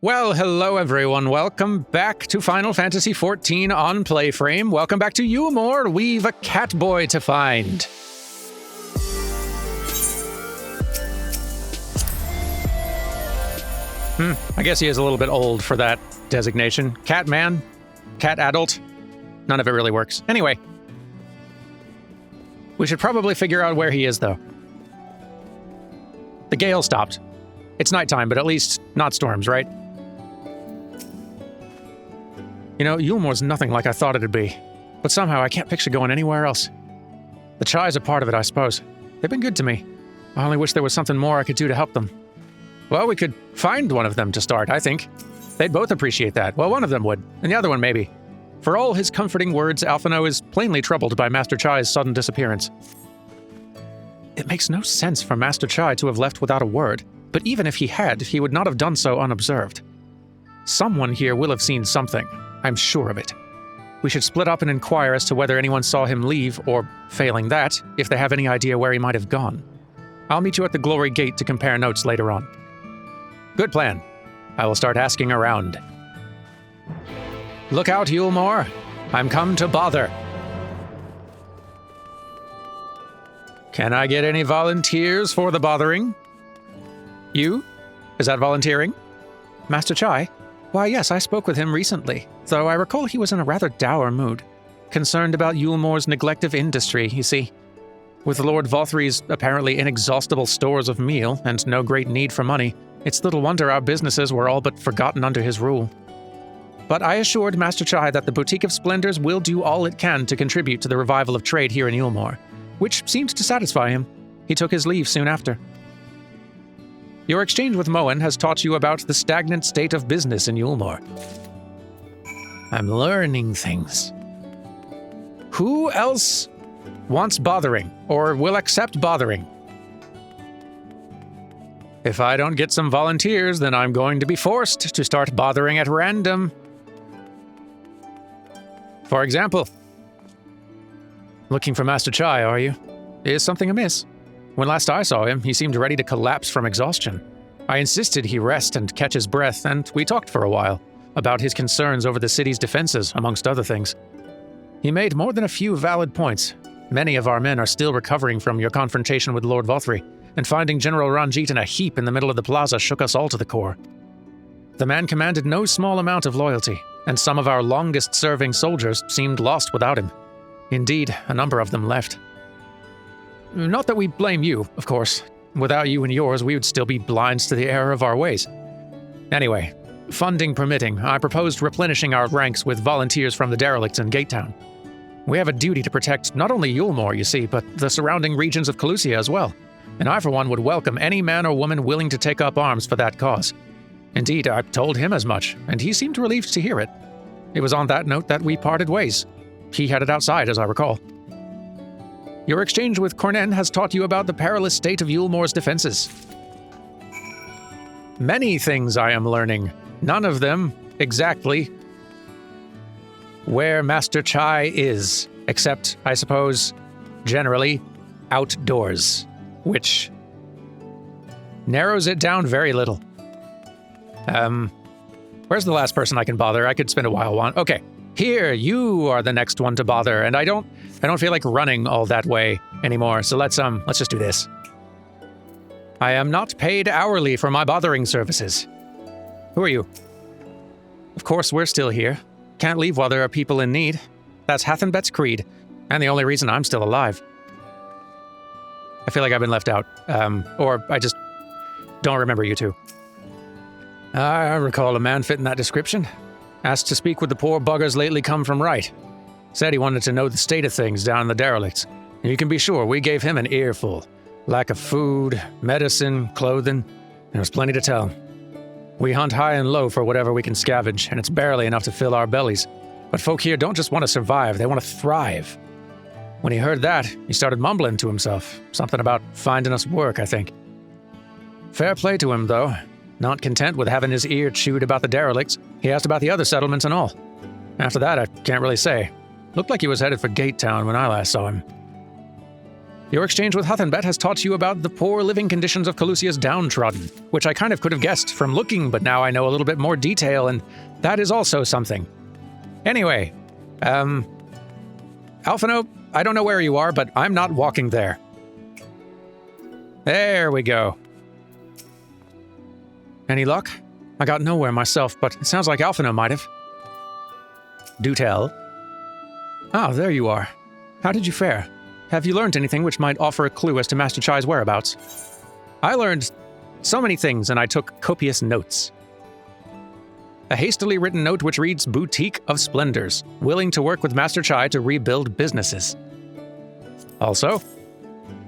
Well, hello everyone. Welcome back to Final Fantasy XIV on PlayFrame. Welcome back to Eulmore. We've a cat boy to find. I guess he is a little bit old for that designation. Cat man? Cat adult? None of it really works. Anyway. We should probably figure out where he is, though. The gale stopped. It's nighttime, but at least not storms, right? You know, Eulmore's nothing like I thought it'd be. But somehow I can't picture going anywhere else. The Chai's a part of it, I suppose. They've been good to me. I only wish there was something more I could do to help them. Well, we could find one of them to start, I think. They'd both appreciate that. Well, one of them would, and the other one maybe. For all his comforting words, Alphino is plainly troubled by Master Chai's sudden disappearance. It makes no sense for Master Chai to have left without a word, but even if he had, he would not have done so unobserved. Someone here will have seen something. I'm sure of it. We should split up and inquire as to whether anyone saw him leave, or, failing that, if they have any idea where he might have gone. I'll meet you at the Glory Gate to compare notes later on. Good plan. I will start asking around. Look out, Eulmore. I'm come to bother. Can I get any volunteers for the bothering? You? Is that volunteering? Master Chai? Why, yes, I spoke with him recently, though I recall he was in a rather dour mood. Concerned about Eulmore's neglect of industry, you see. With Lord Valthry's apparently inexhaustible stores of meal and no great need for money, it's little wonder our businesses were all but forgotten under his rule. But I assured Master Chai that the Boutique of Splendors will do all it can to contribute to the revival of trade here in Eulmore, which seemed to satisfy him. He took his leave soon after. Your exchange with Moen has taught you about the stagnant state of business in Eulmore. I'm learning things. Who else wants bothering, or will accept bothering? If I don't get some volunteers, then I'm going to be forced to start bothering at random. For example, looking for Master Chai, are you? Is something amiss? When last I saw him, he seemed ready to collapse from exhaustion. I insisted he rest and catch his breath, and we talked for a while about his concerns over the city's defenses, amongst other things. He made more than a few valid points. Many of our men are still recovering from your confrontation with Lord Valthry, and finding General Ranjit in a heap in the middle of the plaza shook us all to the core. The man commanded no small amount of loyalty, and some of our longest-serving soldiers seemed lost without him. Indeed, a number of them left. Not that we blame you, of course. Without you and yours, we would still be blind to the error of our ways. Anyway, funding permitting, I proposed replenishing our ranks with volunteers from the derelicts in Gatetown. We have a duty to protect not only Eulmore, you see, but the surrounding regions of Calusia as well. And I, for one, would welcome any man or woman willing to take up arms for that cause. Indeed, I told him as much, and he seemed relieved to hear it. It was on that note that we parted ways. He headed outside, as I recall. Your exchange with Cornen has taught you about the perilous state of Eulmore's defenses. Many things I am learning, none of them exactly where Master Chai is, except, I suppose, generally, outdoors, which narrows it down very little. Where's the last person I can bother? I could spend a while on. Okay. Here, you are the next one to bother, and I don't feel like running all that way anymore, so let's just do this. I am not paid hourly for my bothering services. Who are you? Of course, we're still here. Can't leave while there are people in need. That's Hathenbet's creed, and the only reason I'm still alive. I feel like I've been left out, or I just don't remember you two. I recall a man fitting that description. Asked to speak with the poor buggers lately come from right. Said he wanted to know the state of things down in the derelicts. And you can be sure we gave him an earful. Lack of food, medicine, clothing. There was plenty to tell. We hunt high and low for whatever we can scavenge, and it's barely enough to fill our bellies. But folk here don't just want to survive, they want to thrive. When he heard that, he started mumbling to himself. Something about finding us work, I think. Fair play to him, though. Not content with having his ear chewed about the derelicts, he asked about the other settlements and all. After that, I can't really say. Looked like he was headed for Gatetown when I last saw him. Your exchange with Huthenbet has taught you about the poor living conditions of Calusia's downtrodden, which I kind of could have guessed from looking, but now I know a little bit more detail, and that is also something. Anyway, Alphino, I don't know where you are, but I'm not walking there. There we go. Any luck? I got nowhere myself, but it sounds like Alphino might have. Do tell. Ah, there you are. How did you fare? Have you learned anything which might offer a clue as to Master Chai's whereabouts? I learned so many things, and I took copious notes. A hastily written note which reads, Boutique of Splendors, willing to work with Master Chai to rebuild businesses. Also,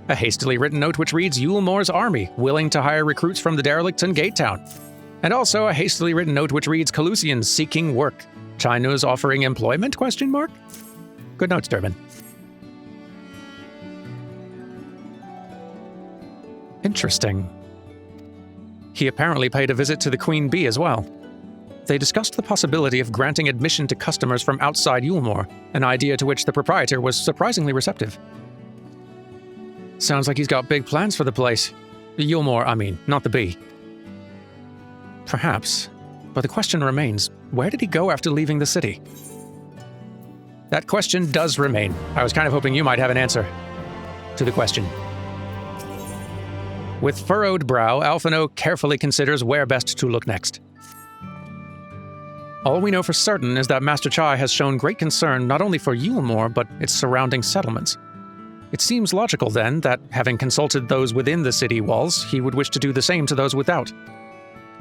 a hastily written note which reads, Eulmore's army, willing to hire recruits from the derelicts in Gatetown. And also a hastily written note which reads, Calusians seeking work. China's offering employment, ? Good notes, Durbin. Interesting. He apparently paid a visit to the Queen Bee as well. They discussed the possibility of granting admission to customers from outside Eulmore, an idea to which the proprietor was surprisingly receptive. Sounds like he's got big plans for the place. Eulmore, I mean, not the Bee. Perhaps. But the question remains, where did he go after leaving the city? That question does remain. I was kind of hoping you might have an answer to the question. With furrowed brow, Alphino carefully considers where best to look next. All we know for certain is that Master Chai has shown great concern not only for Eulmore, but its surrounding settlements. It seems logical, then, that, having consulted those within the city walls, he would wish to do the same to those without.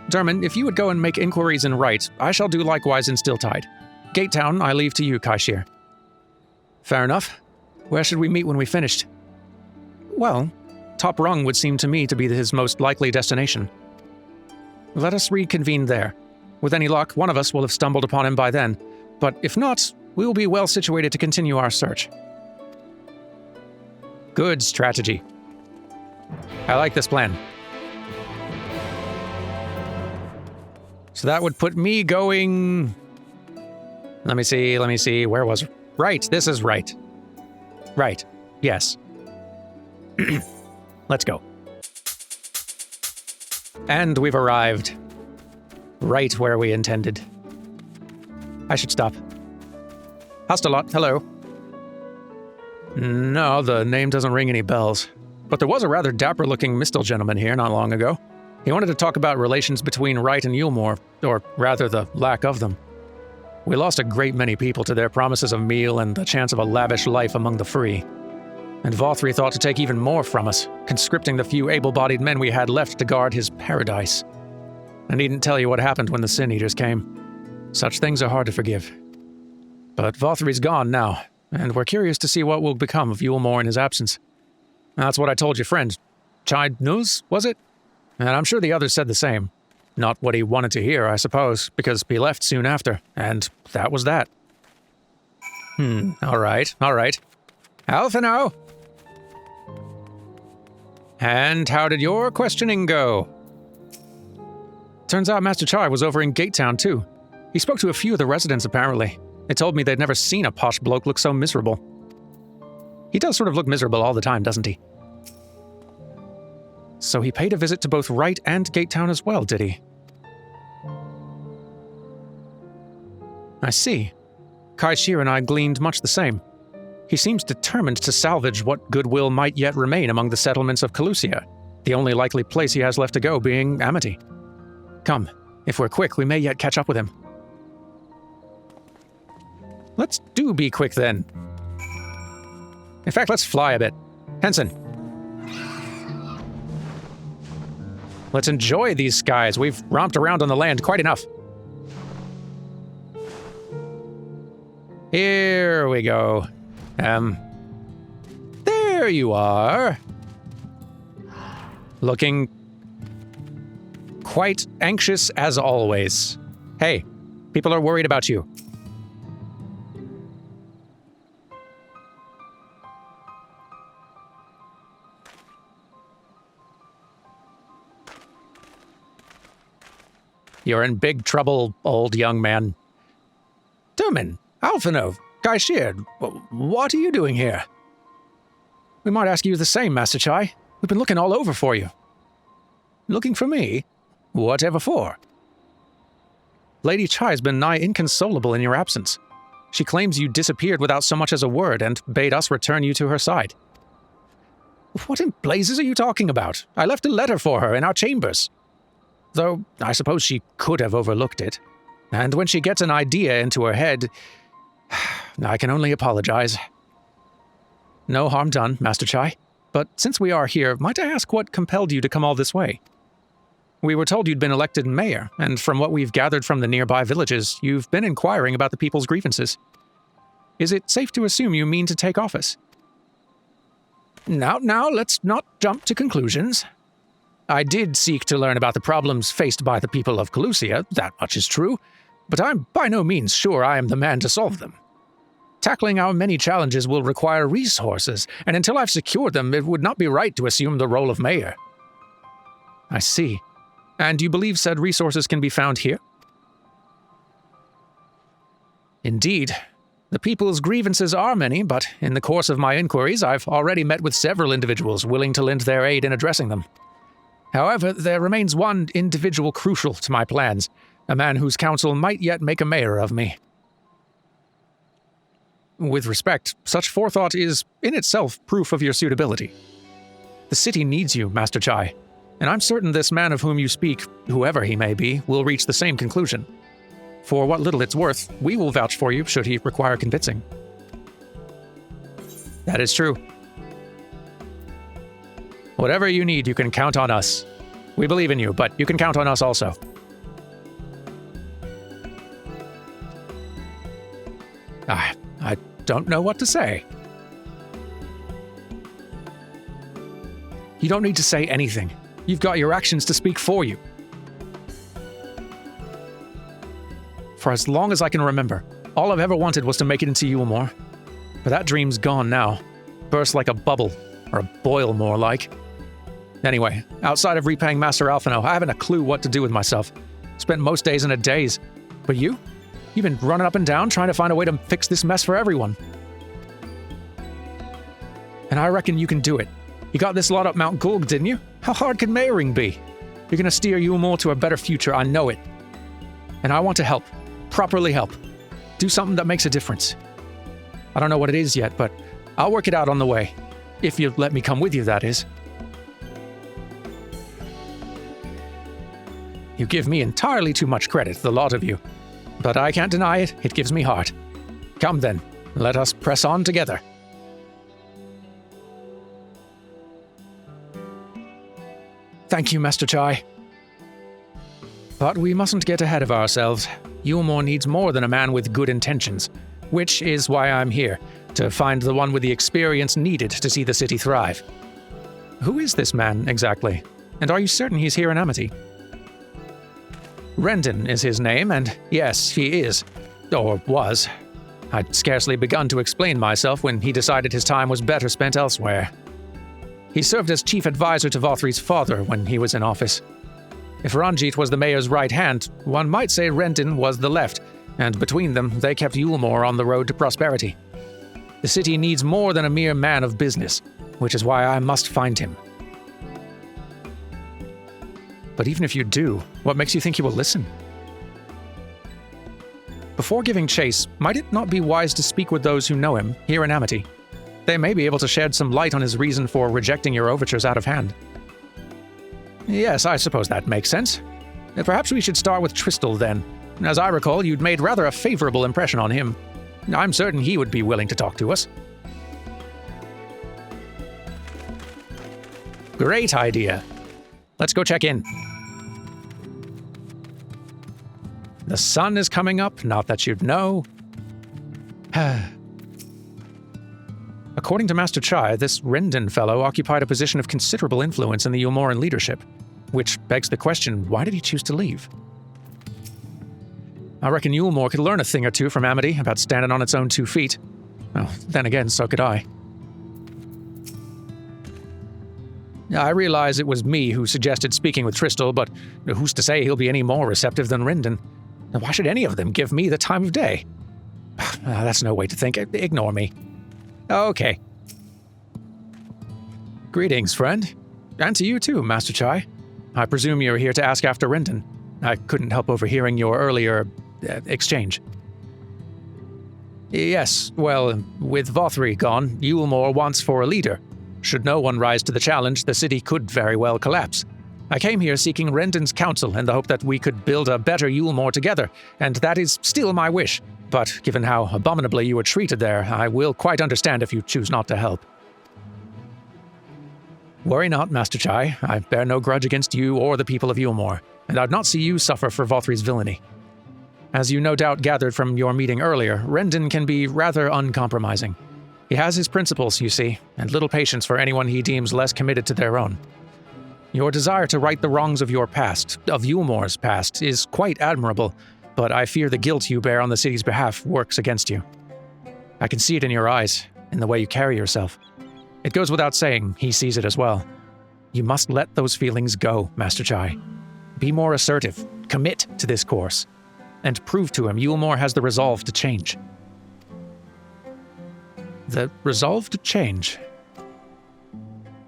Dermot, if you would go and make inquiries in Wright, I shall do likewise in Stilltide. Gatetown, I leave to you, Kaishir. Fair enough. Where should we meet when we finished? Well, Top Rung would seem to me to be his most likely destination. Let us reconvene there. With any luck, one of us will have stumbled upon him by then, but if not, we will be well situated to continue our search. Good strategy. I like this plan. So that would put me going... Let me see, where was... Right, this is right. Right, yes. Let's go. And we've arrived. Right where we intended. I should stop. Hastelot, hello. No, the name doesn't ring any bells. But there was a rather dapper-looking Mistel gentleman here not long ago. He wanted to talk about relations between Wright and Eulmore, or rather the lack of them. We lost a great many people to their promises of meal and the chance of a lavish life among the free. And Vothri thought to take even more from us, conscripting the few able-bodied men we had left to guard his paradise. I needn't tell you what happened when the Sin Eaters came. Such things are hard to forgive. But Vothri's gone now, and we're curious to see what will become of Eulmore in his absence. That's what I told your friend. Chai Nuz, was it? And I'm sure the others said the same. Not what he wanted to hear, I suppose, because he left soon after, and that was that. All right. Alphino! And how did your questioning go? Turns out Master Chai was over in Gatetown, too. He spoke to a few of the residents, apparently. They told me they'd never seen a posh bloke look so miserable. He does sort of look miserable all the time, doesn't he? So he paid a visit to both Wright and Gatetown as well, did he? I see. Kaishir and I gleaned much the same. He seems determined to salvage what goodwill might yet remain among the settlements of Calusia, the only likely place he has left to go being Amity. Come, if we're quick, we may yet catch up with him. Let's do be quick, then. In fact, let's fly a bit. Henson. Let's enjoy these skies. We've romped around on the land quite enough. Here we go. There you are. Looking quite anxious as always. Hey, people are worried about you. You're in big trouble, old young man. Tumen, Alphino, Kaishir, what are you doing here? We might ask you the same, Master Chai. We've been looking all over for you. Looking for me? Whatever for? Lady Chai's been nigh inconsolable in your absence. She claims you disappeared without so much as a word and bade us return you to her side. What in blazes are you talking about? I left a letter for her in our chambers. Though, I suppose she could have overlooked it. And when she gets an idea into her head, I can only apologize. No harm done, Master Chai. But since we are here, might I ask what compelled you to come all this way? We were told you'd been elected mayor, and from what we've gathered from the nearby villages, you've been inquiring about the people's grievances. Is it safe to assume you mean to take office? Now, let's not jump to conclusions. I did seek to learn about the problems faced by the people of Calusia, that much is true, but I'm by no means sure I am the man to solve them. Tackling our many challenges will require resources, and until I've secured them, it would not be right to assume the role of mayor. I see. And you believe said resources can be found here? Indeed. The people's grievances are many, but in the course of my inquiries, I've already met with several individuals willing to lend their aid in addressing them. However, there remains one individual crucial to my plans, a man whose counsel might yet make a mayor of me. With respect, such forethought is, in itself, proof of your suitability. The city needs you, Master Chai, and I'm certain this man of whom you speak, whoever he may be, will reach the same conclusion. For what little it's worth, we will vouch for you should he require convincing. That is true. Whatever you need, you can count on us. We believe in you, but you can count on us also. I don't know what to say. You don't need to say anything. You've got your actions to speak for you. For as long as I can remember, all I've ever wanted was to make it into Eulmore. But that dream's gone now. Burst like a bubble, or a boil more like. Anyway, outside of repaying Master Alphino, I haven't a clue what to do with myself. Spent most days in a daze. But you? You've been running up and down trying to find a way to fix this mess for everyone. And I reckon you can do it. You got this lot up Mount Gulg, didn't you? How hard can mayoring be? You're gonna steer Eulmore to a better future, I know it. And I want to help. Properly help. Do something that makes a difference. I don't know what it is yet, but I'll work it out on the way. If you let me come with you, that is. You give me entirely too much credit, the lot of you. But I can't deny it, it gives me heart. Come then, let us press on together. Thank you, Master Chai. But we mustn't get ahead of ourselves. Eulmore needs more than a man with good intentions, which is why I'm here, to find the one with the experience needed to see the city thrive. Who is this man, exactly? And are you certain he's here in Amity? Rendon is his name, and yes, he is. Or was. I'd scarcely begun to explain myself when he decided his time was better spent elsewhere. He served as chief advisor to Vothri's father when he was in office. If Ranjit was the mayor's right hand, one might say Rendon was the left, and between them, they kept Eulmore on the road to prosperity. The city needs more than a mere man of business, which is why I must find him. But even if you do, what makes you think he will listen? Before giving chase, might it not be wise to speak with those who know him, here in Amity? They may be able to shed some light on his reason for rejecting your overtures out of hand. Yes, I suppose that makes sense. Perhaps we should start with Tristel, then. As I recall, you'd made rather a favorable impression on him. I'm certain he would be willing to talk to us. Great idea. Let's go check in. The sun is coming up, not that you'd know. According to Master Chai, this Rendon fellow occupied a position of considerable influence in the Eulmoran leadership, which begs the question, why did he choose to leave? I reckon Eulmore could learn a thing or two from Amity about standing on its own 2 feet. Well, then again, so could I. I realize it was me who suggested speaking with Tristel, but who's to say he'll be any more receptive than Rendon? Why should any of them give me the time of day? That's no way to think. Ignore me. Okay. Greetings, friend. And to you too, Master Chai. I presume you're here to ask after Rendon. I couldn't help overhearing your earlier exchange. Yes, well, with Vothri gone, Eulmore wants for a leader. Should no one rise to the challenge, the city could very well collapse. I came here seeking Rendon's counsel in the hope that we could build a better Eulmore together, and that is still my wish. But given how abominably you were treated there, I will quite understand if you choose not to help. Worry not, Master Chai. I bear no grudge against you or the people of Eulmore, and I'd not see you suffer for Vothri's villainy. As you no doubt gathered from your meeting earlier, Rendon can be rather uncompromising. He has his principles, you see, and little patience for anyone he deems less committed to their own. Your desire to right the wrongs of your past, of Eulmore's past, is quite admirable, but I fear the guilt you bear on the city's behalf works against you. I can see it in your eyes, in the way you carry yourself. It goes without saying, he sees it as well. You must let those feelings go, Master Chai. Be more assertive, commit to this course, and prove to him Eulmore has the resolve to change. The resolve to change?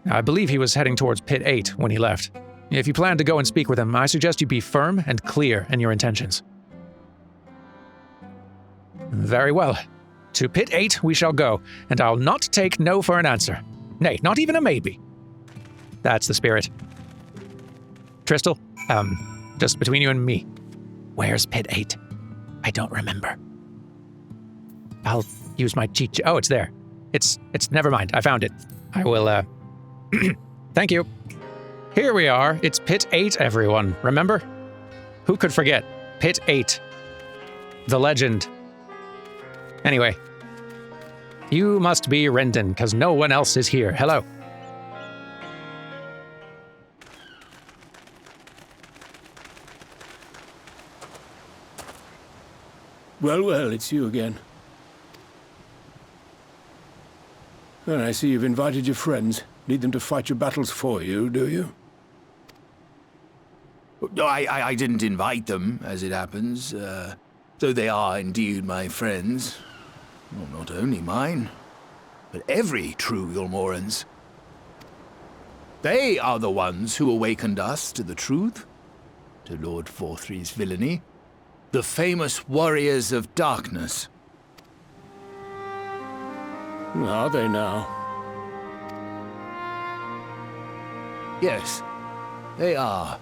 I believe he was heading towards Pit 8 when he left. If you plan to go and speak with him, I suggest you be firm and clear in your intentions. Very well. To Pit 8 we shall go, and I'll not take no for an answer. Nay, not even a maybe. That's the spirit. Tristal, just between you and me, where's Pit 8? I don't remember. I'll use my cheat. Oh, it's there. It's never mind. I found it. I will, Thank you. Here we are. It's Pit 8, everyone. Remember? Who could forget? Pit 8. The legend. Anyway. You must be Rendon, because no one else is here. Hello. Well, it's you again. Well, I see you've invited your friends. Need them to fight your battles for you, do you? No, I didn't invite them, as it happens, though they are indeed my friends. Well, not only mine, but every true Eulmoreans. They are the ones who awakened us to the truth, to Lord Vothri's villainy, the famous warriors of darkness. Are they now? Yes, they are.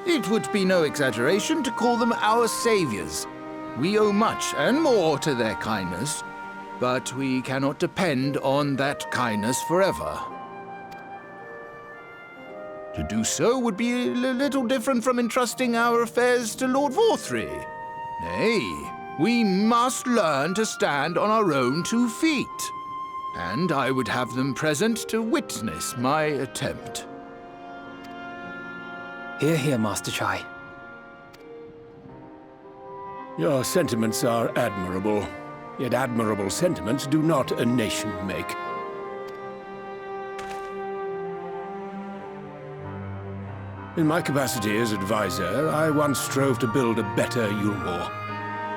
It would be no exaggeration to call them our saviors. We owe much and more to their kindness, but we cannot depend on that kindness forever. To do so would be a little different from entrusting our affairs to Lord Vothri. Nay, we must learn to stand on our own 2 feet. And I would have them present to witness my attempt. Hear, hear, Master Chai. Your sentiments are admirable, yet admirable sentiments do not a nation make. In my capacity as advisor, I once strove to build a better Eulmore.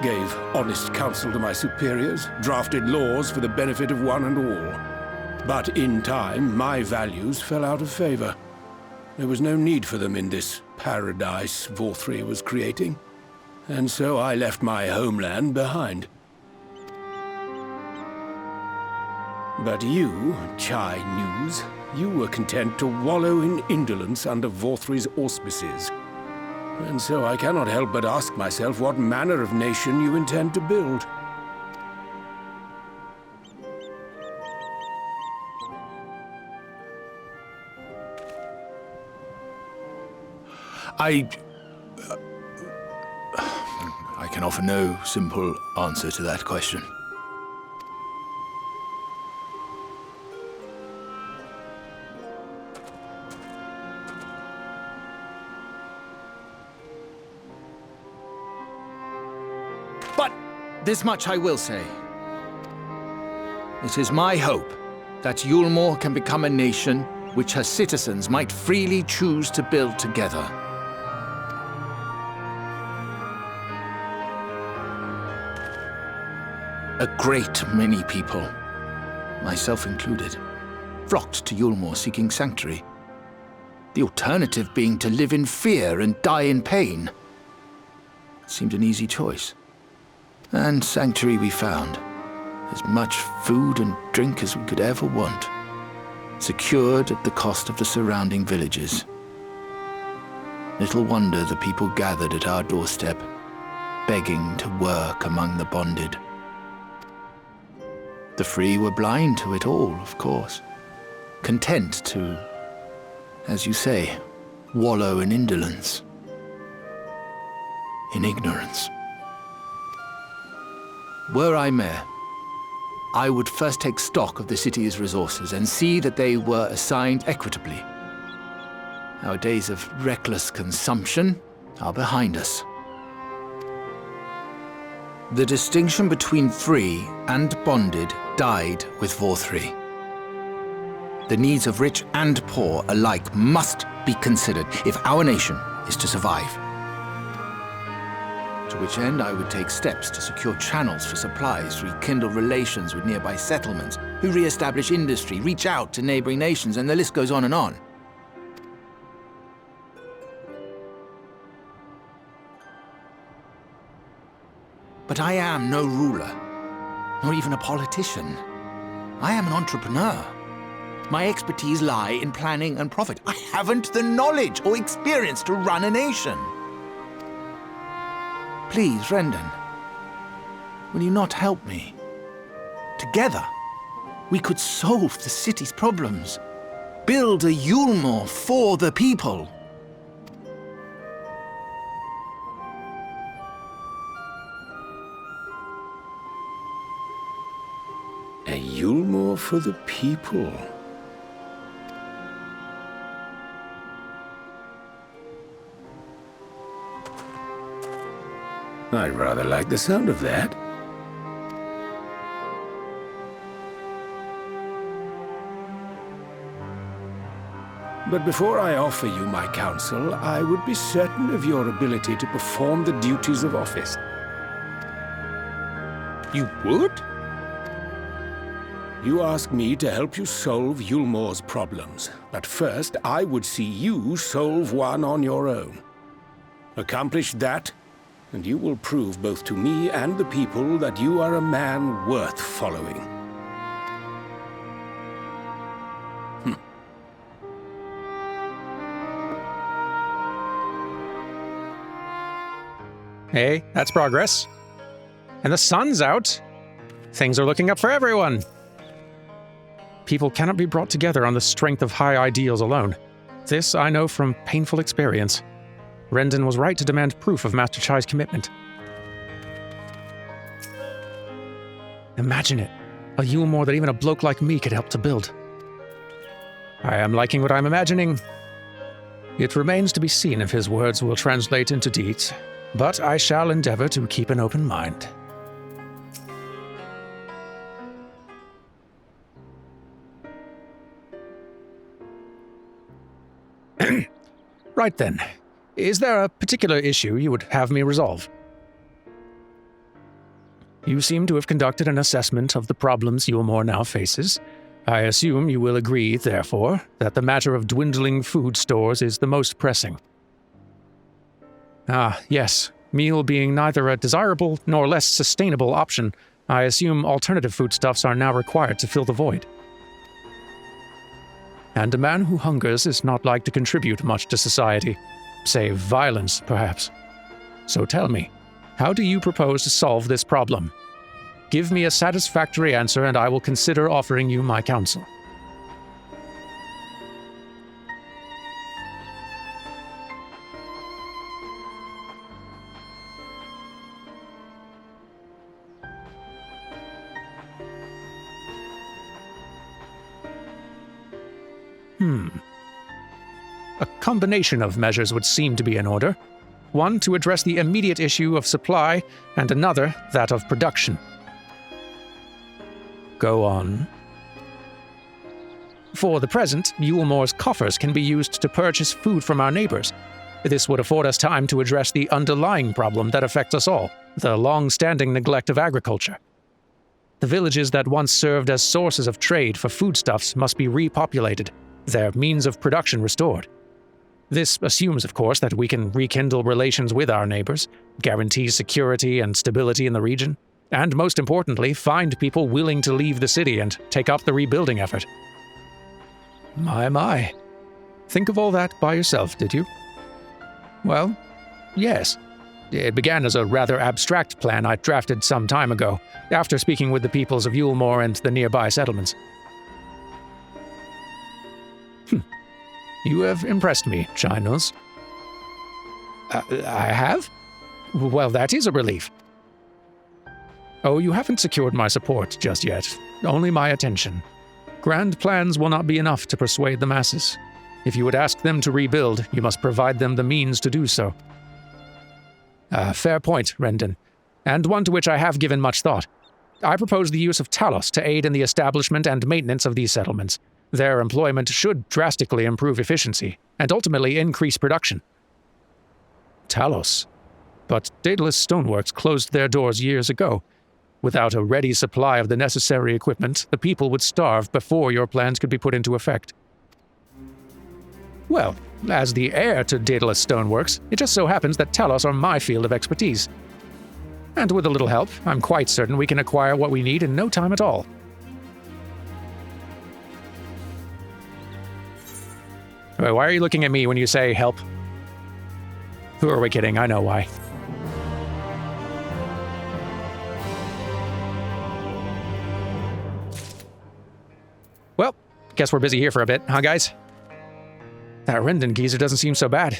Gave honest counsel to my superiors, drafted laws for the benefit of one and all. But in time, my values fell out of favor. There was no need for them in this paradise Vothri was creating. And so I left my homeland behind. But you, Chai News, you were content to wallow in indolence under Vothri's auspices. And so I cannot help but ask myself what manner of nation you intend to build. I can offer no simple answer to that question. But this much I will say. It is my hope that Eulmore can become a nation which her citizens might freely choose to build together. A great many people, myself included, flocked to Eulmore seeking sanctuary. The alternative being to live in fear and die in pain. It seemed an easy choice. And sanctuary we found. As much food and drink as we could ever want. Secured at the cost of the surrounding villages. Little wonder the people gathered at our doorstep, begging to work among the bonded. The free were blind to it all, of course. Content to, as you say, wallow in indolence. In ignorance. Were I mayor, I would first take stock of the city's resources and see that they were assigned equitably. Our days of reckless consumption are behind us. The distinction between free and bonded died with Vorthri. The needs of rich and poor alike must be considered if our nation is to survive. To which end I would take steps to secure channels for supplies, rekindle relations with nearby settlements, who re-establish industry, reach out to neighboring nations, and the list goes on and on. But I am no ruler, nor even a politician. I am an entrepreneur. My expertise lie in planning and profit. I haven't the knowledge or experience to run a nation. Please, Rendon, will you not help me? Together, we could solve the city's problems. Build a Eulmore for the people. A Eulmore for the people. I rather like the sound of that. But before I offer you my counsel, I would be certain of your ability to perform the duties of office. You would? You ask me to help you solve Eulmore's problems, but first I would see you solve one on your own. Accomplish that, and you will prove both to me and the people that you are a man worth following. Hey, that's progress. And the sun's out. Things are looking up for everyone. People cannot be brought together on the strength of high ideals alone. This I know from painful experience. Rendon was right to demand proof of Master Chai's commitment. Imagine it. A Eulmore that even a bloke like me could help to build. I am liking what I'm imagining. It remains to be seen if his words will translate into deeds, but I shall endeavor to keep an open mind. Right then. Is there a particular issue you would have me resolve? You seem to have conducted an assessment of the problems Eulmore now faces. I assume you will agree, therefore, that the matter of dwindling food stores is the most pressing. Ah, yes. Meal being neither a desirable nor less sustainable option, I assume alternative foodstuffs are now required to fill the void. And a man who hungers is not like to contribute much to society, save violence, perhaps. So tell me, how do you propose to solve this problem? Give me a satisfactory answer and I will consider offering you my counsel. A combination of measures would seem to be in order. One to address the immediate issue of supply, and another that of production. Go on. For the present, Eulmore's coffers can be used to purchase food from our neighbors. This would afford us time to address the underlying problem that affects us all, the long-standing neglect of agriculture. The villages that once served as sources of trade for foodstuffs must be repopulated, their means of production restored. This assumes, of course, that we can rekindle relations with our neighbors, guarantee security and stability in the region, and most importantly, find people willing to leave the city and take up the rebuilding effort. My. Think of all that by yourself, did you? Well, yes. It began as a rather abstract plan I drafted some time ago, after speaking with the peoples of Eulmore and the nearby settlements. You have impressed me, Chinos. I have? Well, that is a relief. Oh, you haven't secured my support just yet, only my attention. Grand plans will not be enough to persuade the masses. If you would ask them to rebuild, you must provide them the means to do so. Fair point, Rendon, and one to which I have given much thought. I propose the use of Talos to aid in the establishment and maintenance of these settlements. Their employment should drastically improve efficiency, and ultimately increase production. Talos? But Daedalus Stoneworks closed their doors years ago. Without a ready supply of the necessary equipment, the people would starve before your plans could be put into effect. Well, as the heir to Daedalus Stoneworks, it just so happens that Talos are my field of expertise. And with a little help, I'm quite certain we can acquire what we need in no time at all. Why are you looking at me when you say help? Who are we kidding? I know why. Well, guess we're busy here for a bit, huh guys? That Rendon geezer doesn't seem so bad.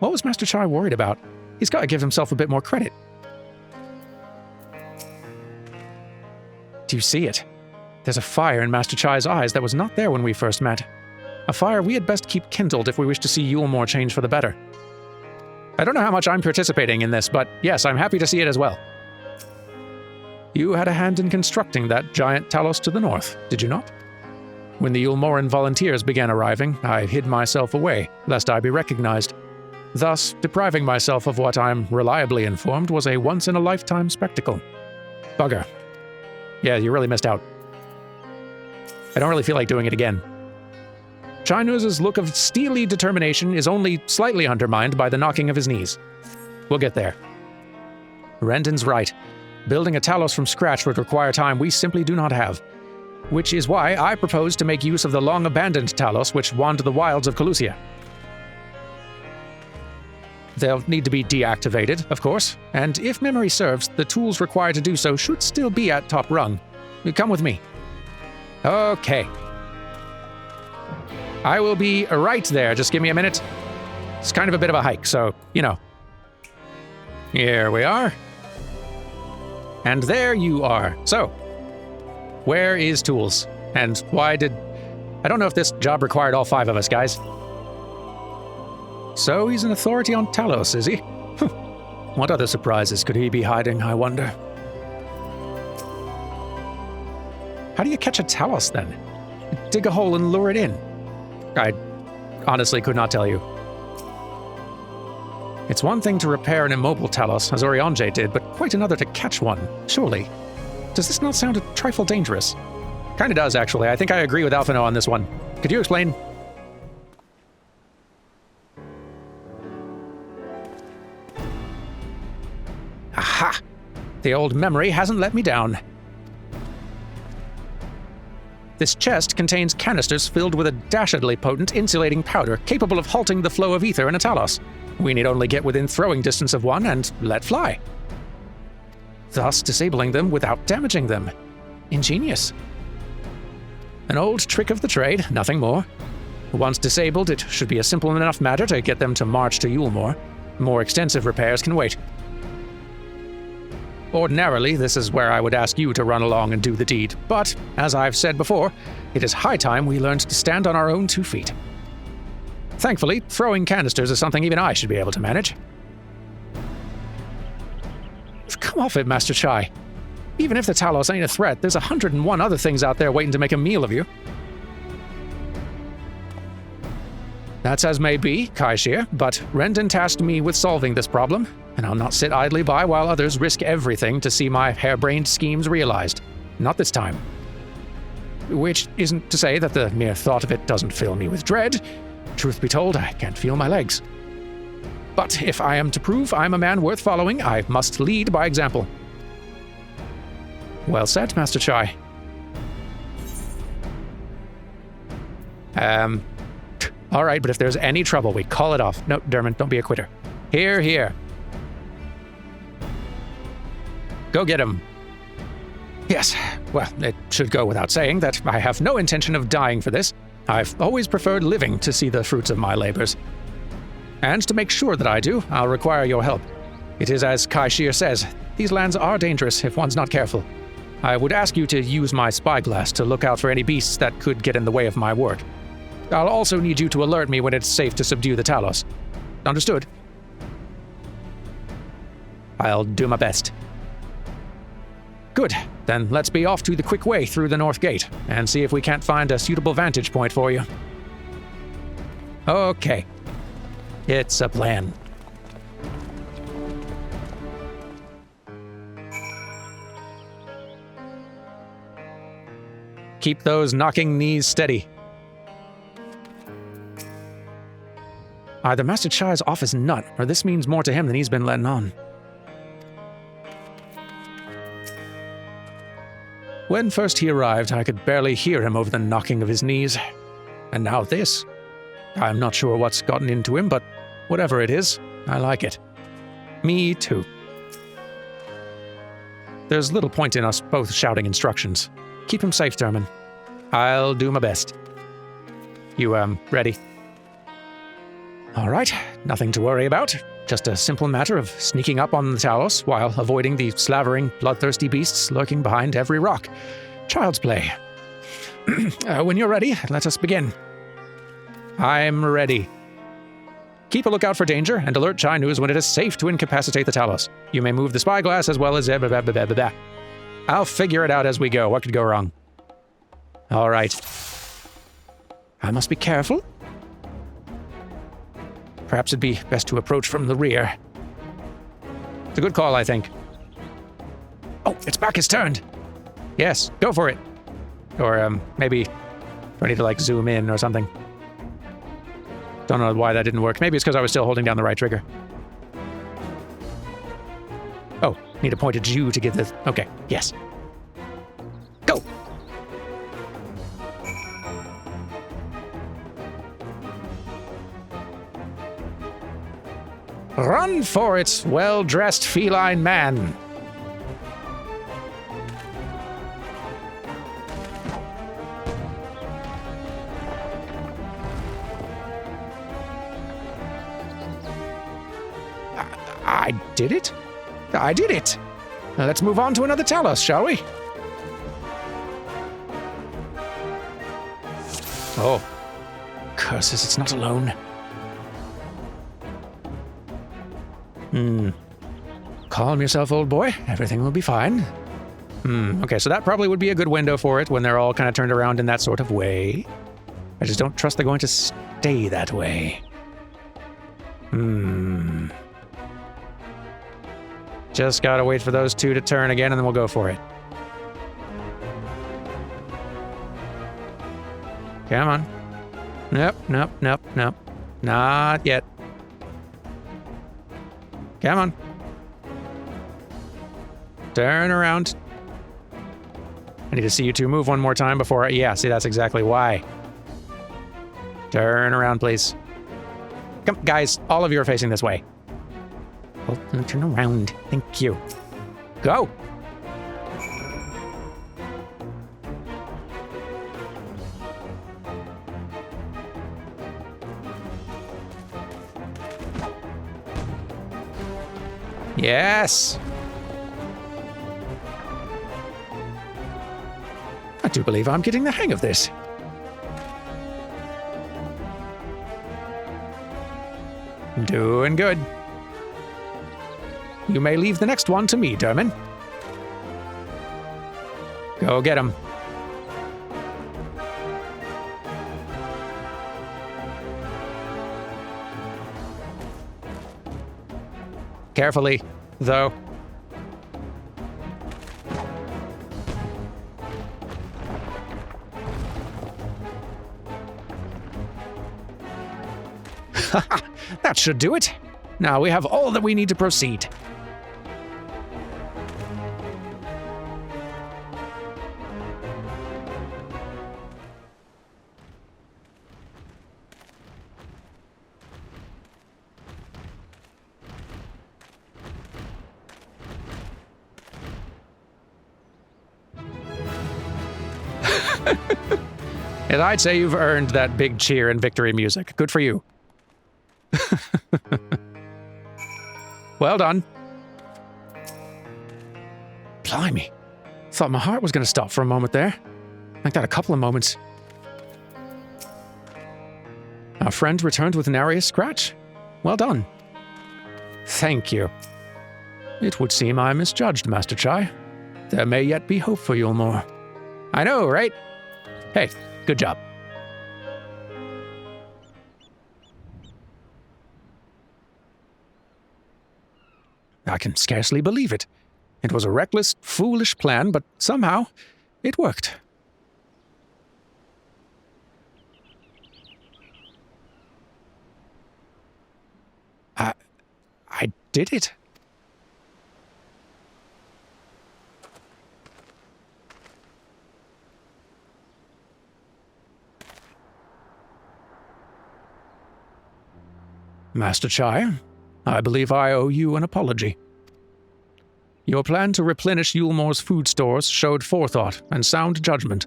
What was Master Chai worried about? He's got to give himself a bit more credit. Do you see it? There's a fire in Master Chai's eyes that was not there when we first met. A fire we had best keep kindled if we wish to see Eulmore change for the better. I don't know how much I'm participating in this, but yes, I'm happy to see it as well. You had a hand in constructing that giant Talos to the north, did you not? When the Eulmoran volunteers began arriving, I hid myself away, lest I be recognized. Thus, depriving myself of what I'm reliably informed was a once-in-a-lifetime spectacle. Bugger. Yeah, you really missed out. I don't really feel like doing it again. Chinos's look of steely determination is only slightly undermined by the knocking of his knees. We'll get there. Rendon's right. Building a Talos from scratch would require time we simply do not have. Which is why I propose to make use of the long-abandoned Talos which wandered the wilds of Colusia. They'll need to be deactivated, of course, and if memory serves, the tools required to do so should still be at top rung. Come with me. Okay. I will be right there, just give me a minute. It's kind of a bit of a hike, so, you know. Here we are. And there you are. So, where is Tools? And why did... I don't know if this job required all 5 of us, guys. So he's an authority on Talos, is he? What other surprises could he be hiding, I wonder? How do you catch a Talos, then? Dig a hole and lure it in? I honestly could not tell you. It's one thing to repair an immobile Talos, as Orionje did, but quite another to catch one, surely. Does this not sound a trifle dangerous? Kinda does, actually. I think I agree with Alphino on this one. Could you explain? Aha! The old memory hasn't let me down. This chest contains canisters filled with a dashedly potent insulating powder capable of halting the flow of ether in a Talos. We need only get within throwing distance of one and let fly. Thus disabling them without damaging them. Ingenious. An old trick of the trade, nothing more. Once disabled, it should be a simple enough matter to get them to march to Eulmore. More extensive repairs can wait. Ordinarily, this is where I would ask you to run along and do the deed, but, as I've said before, it is high time we learned to stand on our own 2 feet. Thankfully, throwing canisters is something even I should be able to manage. Come off it, Master Chai. Even if the Talos ain't a threat, there's 101 other things out there waiting to make a meal of you. That's as may be, Kaishir, but Rendon tasked me with solving this problem, and I'll not sit idly by while others risk everything to see my harebrained schemes realized. Not this time. Which isn't to say that the mere thought of it doesn't fill me with dread. Truth be told, I can't feel my legs. But if I am to prove I'm a man worth following, I must lead by example. Well said, Master Chai. All right, but if there's any trouble, we call it off. No, Dermot, don't be a quitter. Here, here. Go get him. Yes, well, it should go without saying that I have no intention of dying for this. I've always preferred living to see the fruits of my labors. And to make sure that I do, I'll require your help. It is as Kai Shir says, these lands are dangerous if one's not careful. I would ask you to use my spyglass to look out for any beasts that could get in the way of my work. I'll also need you to alert me when it's safe to subdue the Talos. Understood? I'll do my best. Good, then let's be off to the quick way through the north gate, and see if we can't find a suitable vantage point for you. Okay. It's a plan. Keep those knocking knees steady. Either Master Chai's off his nut, or this means more to him than he's been letting on. When first he arrived, I could barely hear him over the knocking of his knees. And now this. I'm not sure what's gotten into him, but whatever it is, I like it. Me too. There's little point in us both shouting instructions. Keep him safe, Dermot. I'll do my best. You, ready? All right, nothing to worry about. Just a simple matter of sneaking up on the Talos while avoiding the slavering, bloodthirsty beasts lurking behind every rock. Child's play. When you're ready, let us begin. I'm ready. Keep a lookout for danger and alert Chai News when it is safe to incapacitate the Talos. You may move the spyglass as well as I'll figure it out as we go. What could go wrong? All right. I must be careful. Perhaps it'd be best to approach from the rear. It's a good call, I think. Oh, its back is turned. Yes, go for it. Or, maybe... do I need to, like, zoom in or something? Don't know why that didn't work. Maybe it's because I was still holding down the right trigger. Oh, need to point at you to get this. Okay, yes. Go! Run for it, well-dressed feline man. I did it? I did it! Now let's move on to another Talos, shall we? Oh. Curses, it's not alone. Calm yourself, old boy. Everything will be fine. Okay, so that probably would be a good window for it when they're all kind of turned around in that sort of way. I just don't trust they're going to stay that way. Just gotta wait for those two to turn again and then we'll go for it. Come on. Nope, nope, nope, nope. Not yet. Come on. Turn around. I need to see you two move one more time before yeah, see, that's exactly why. Turn around, please. Come, guys, all of you are facing this way. Oh, turn around. Thank you. Go! Yes! I do believe I'm getting the hang of this. Doing good. You may leave the next one to me, Dermot. Go get him. Carefully, though. That should do it. Now we have all that we need to proceed. And I'd say you've earned that big cheer and victory music. Good for you. Well done. Blimey. Thought my heart was going to stop for a moment there. Like that a couple of moments. Our friend returned with nary a scratch. Well done. Thank you. It would seem I misjudged, Master Chai. There may yet be hope for Eulmore. I know, right? Hey, good job. I can scarcely believe it. It was a reckless, foolish plan, but somehow it worked. I did it. Master Chai, I believe I owe you an apology. Your plan to replenish Eulmore's food stores showed forethought and sound judgment.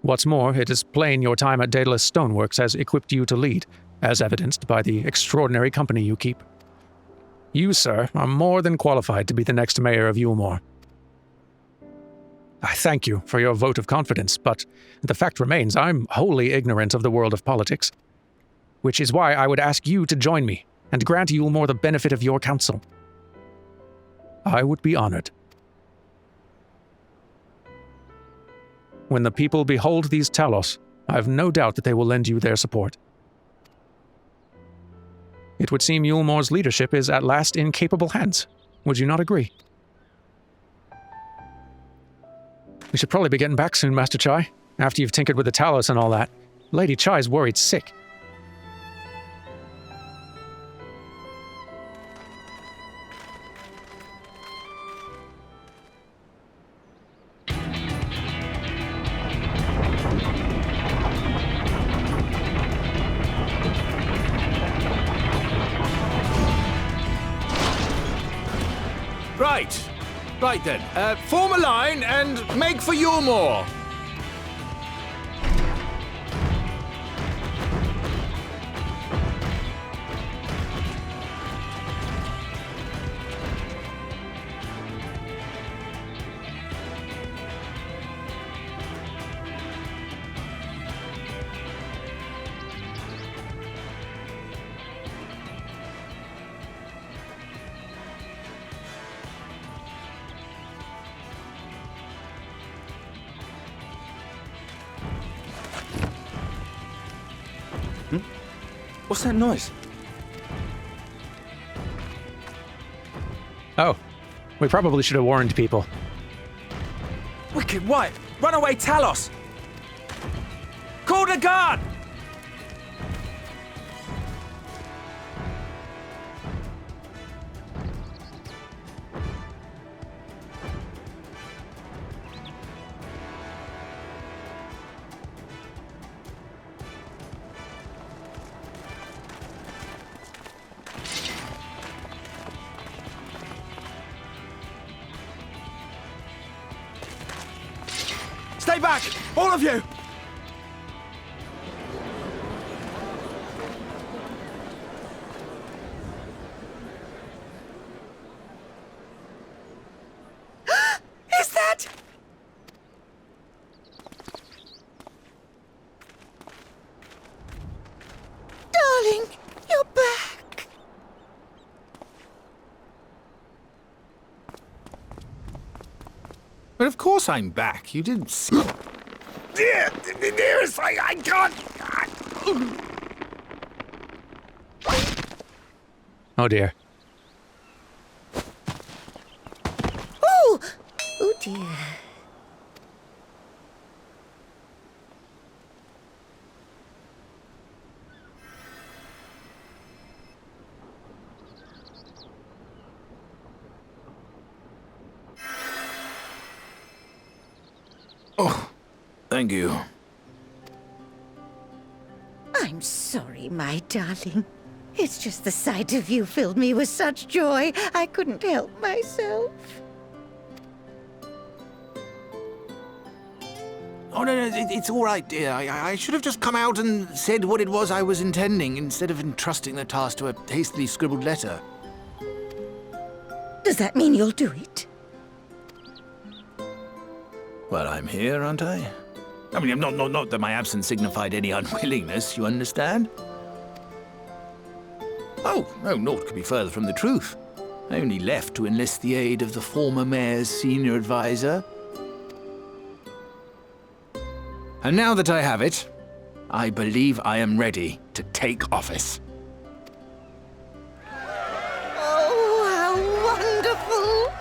What's more, it is plain your time at Daedalus Stoneworks has equipped you to lead, as evidenced by the extraordinary company you keep. You, sir, are more than qualified to be the next mayor of Eulmore. I thank you for your vote of confidence, but the fact remains I'm wholly ignorant of the world of politics. Which is why I would ask you to join me and grant Eulmore the benefit of your counsel. I would be honored. When the people behold these Talos, I have no doubt that they will lend you their support. It would seem Eulmore's leadership is at last in capable hands. Would you not agree? We should probably be getting back soon, Master Chai, after you've tinkered with the Talos and all that. Lady Chai's worried sick. Right then, form a line and make for Eulmore. What's that noise? Oh, we probably should have warned people. Wicked White! Runaway Talos! Call the guard! Stay back! All of you! Is that... Darling, you're back. But of course I'm back. You didn't see... Dearest, I can't... Oh dear. Oh! Oh dear. Thank you. I'm sorry, my darling. It's just the sight of you filled me with such joy, I couldn't help myself. Oh, no, it's all right, dear. I should have just come out and said what it was I was intending, instead of entrusting the task to a hastily scribbled letter. Does that mean you'll do it? Well, I'm here, aren't I? I mean, not that my absence signified any unwillingness, you understand? Oh, naught could be further from the truth. I only left to enlist the aid of the former mayor's senior advisor. And now that I have it, I believe I am ready to take office. Oh, how wonderful!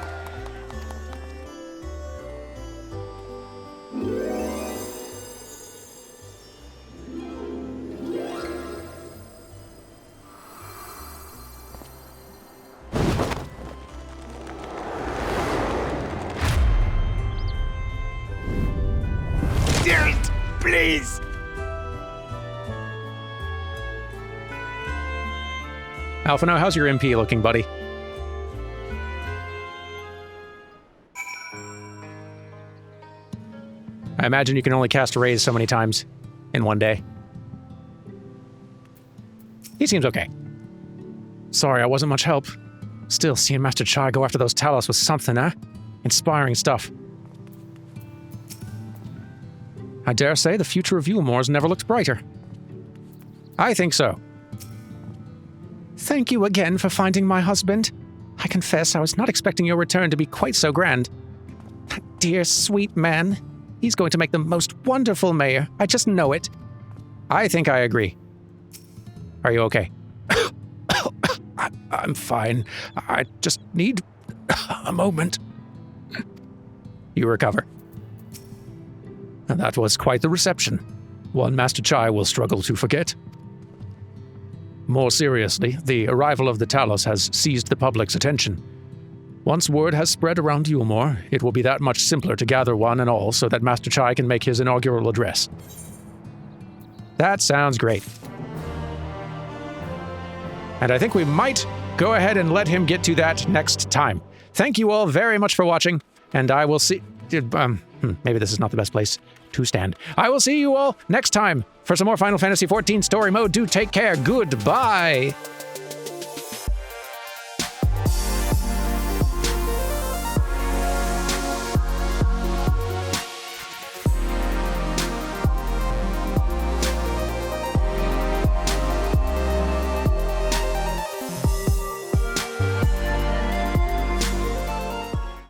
Please! Alphino, how's your MP looking, buddy? I imagine you can only cast a raise so many times in one day. He seems okay. Sorry, I wasn't much help. Still, seeing Master Chai go after those Talos was something, huh? Inspiring stuff. I dare say the future of Eulmore's never looked brighter. I think so. Thank you again for finding my husband. I confess I was not expecting your return to be quite so grand. That dear, sweet man. He's going to make the most wonderful mayor. I just know it. I think I agree. Are you okay? I'm fine. I just need a moment. You recover. And that was quite the reception. One Master Chai will struggle to forget. More seriously, the arrival of the Talos has seized the public's attention. Once word has spread around Eulmore, it will be that much simpler to gather one and all so that Master Chai can make his inaugural address. That sounds great. And I think we might go ahead and let him get to that next time. Thank you all very much for watching, and I will see... maybe this is not the best place to stand. I will see you all next time for some more Final Fantasy XIV Story Mode. Do take care. Goodbye.